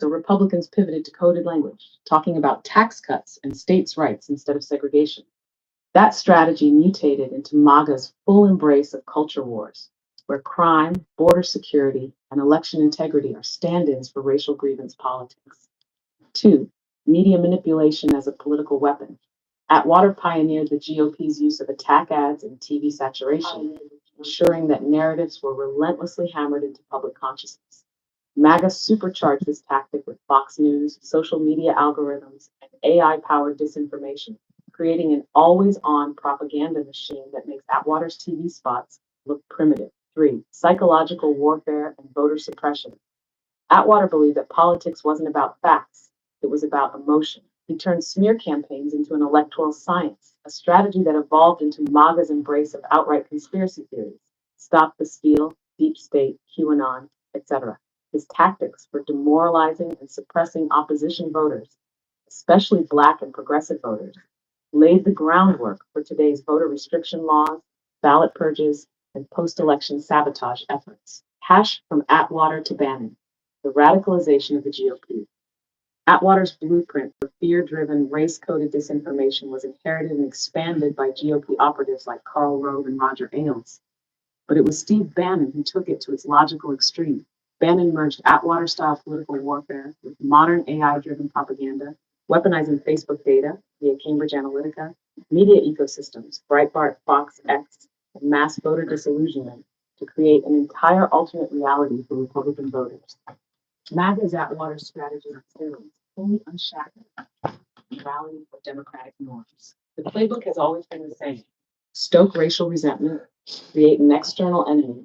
So Republicans pivoted to coded language, talking about tax cuts and states' rights instead of segregation. That strategy mutated into MAGA's full embrace of culture wars, where crime, border security, and election integrity are stand-ins for racial grievance politics. Two, media manipulation as a political weapon. Atwater pioneered the GOP's use of attack ads and TV saturation, ensuring that narratives were relentlessly hammered into public consciousness. MAGA supercharged this tactic with Fox News, social media algorithms, and AI-powered disinformation, creating an always-on propaganda machine that makes Atwater's TV spots look primitive. Three, psychological warfare and voter suppression. Atwater believed that politics wasn't about facts, it was about emotion. He turned smear campaigns into an electoral science, a strategy that evolved into MAGA's embrace of outright conspiracy theories. Stop the Steal, Deep State, QAnon, etc. His tactics for demoralizing and suppressing opposition voters, especially Black and progressive voters, laid the groundwork for today's voter restriction laws, ballot purges, and post-election sabotage efforts. Hash from Atwater to Bannon, the radicalization of the GOP. Atwater's blueprint for fear-driven, race-coded disinformation was inherited and expanded by GOP operatives like Karl Rove and Roger Ailes. But it was Steve Bannon who took it to its logical extreme. Bannon merged Atwater-style political warfare with modern AI-driven propaganda, weaponizing Facebook data via Cambridge Analytica, media ecosystems, Breitbart, Fox, X, and mass voter disillusionment to create an entire alternate reality for Republican voters. MAGA's Atwater strategy on steroids, fully unshackled morality for Democratic norms. The playbook has always been the same: stoke racial resentment, create an external enemy,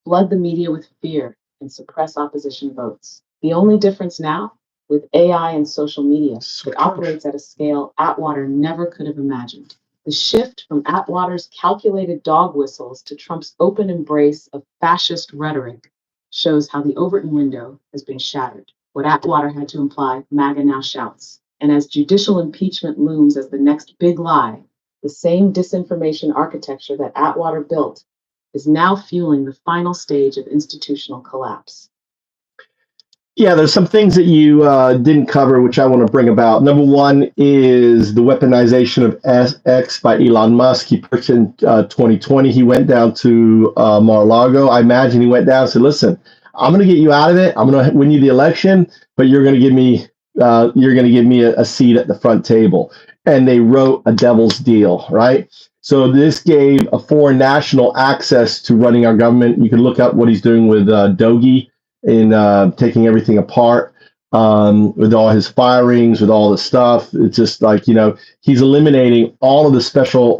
flood the media with fear, and suppress opposition votes. The only difference now, with AI and social media, it operates at a scale Atwater never could have imagined. The shift from Atwater's calculated dog whistles to Trump's open embrace of fascist rhetoric shows how the Overton window has been shattered. What Atwater had to imply, MAGA now shouts. And as judicial impeachment looms as the next big lie, the same disinformation architecture that Atwater built is now fueling the final stage of institutional collapse. Yeah, there's some things that you didn't cover, which I want to bring about. Number one is the weaponization of X by Elon Musk. He purchased in 2020. He went down to Mar-a-Lago. I imagine he went down and said, "Listen, I'm going to get you out of it. I'm going to win you the election, but you're going to give me a seat at the front table." And they wrote a devil's deal, right? So this gave a foreign national access to running our government. You can look up what he's doing with Doge in taking everything apart, with all his firings, with all the stuff. It's just like, he's eliminating all the special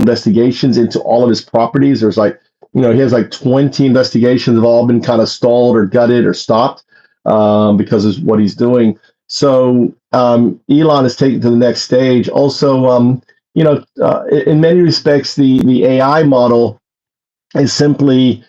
investigations into all of his properties. There's he has 20 investigations have all been kind of stalled or gutted or stopped because of what he's doing. So Elon is taken to the next stage. Also, in many respects, the AI model is simply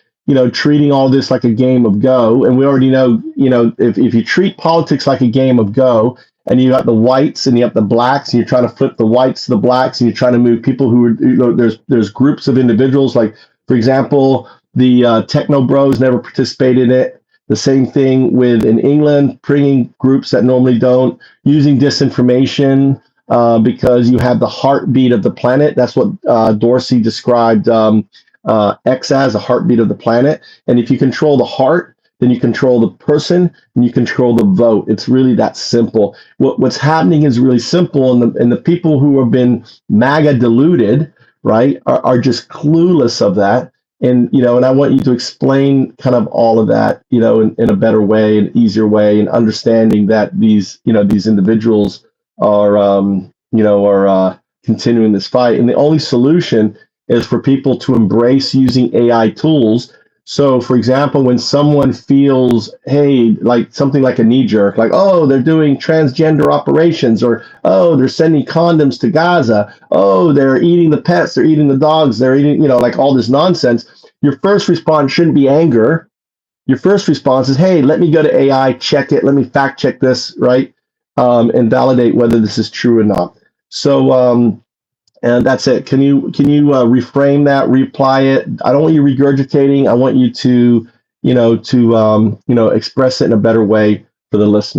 treating all this like a game of Go. And we already know, if you treat politics like a game of Go, and you got the whites and you have the blacks, and you're trying to flip the whites to the blacks, and you're trying to move people who are, there's groups of individuals, like, for example, the techno bros never participated in it. The same thing in England, bringing groups that normally don't, using disinformation because you have the heartbeat of the planet. That's what Dorsey described X as, a heartbeat of the planet. And if you control the heart, then you control the person and you control the vote. It's really that simple. What's happening is really simple, and the people who have been MAGA deluded, right, are just clueless of that. And and I want you to explain kind of all of that, in a better way, an easier way, and understanding that these individuals are continuing this fight, and the only solution is for people to embrace using AI tools. So, for example, when someone feels, hey, like something like a knee jerk, like, oh, they're doing transgender operations, or, oh, they're sending condoms to Gaza, oh, they're eating the pets, they're eating the dogs, they're eating, like all this nonsense, your first response shouldn't be anger. Your first response is, hey, let me go to AI, check it, let me fact check this, right? And validate whether this is true or not. So, and that's it. Can you reframe that, reply it? I don't want you regurgitating. I want you to express it in a better way for the listener.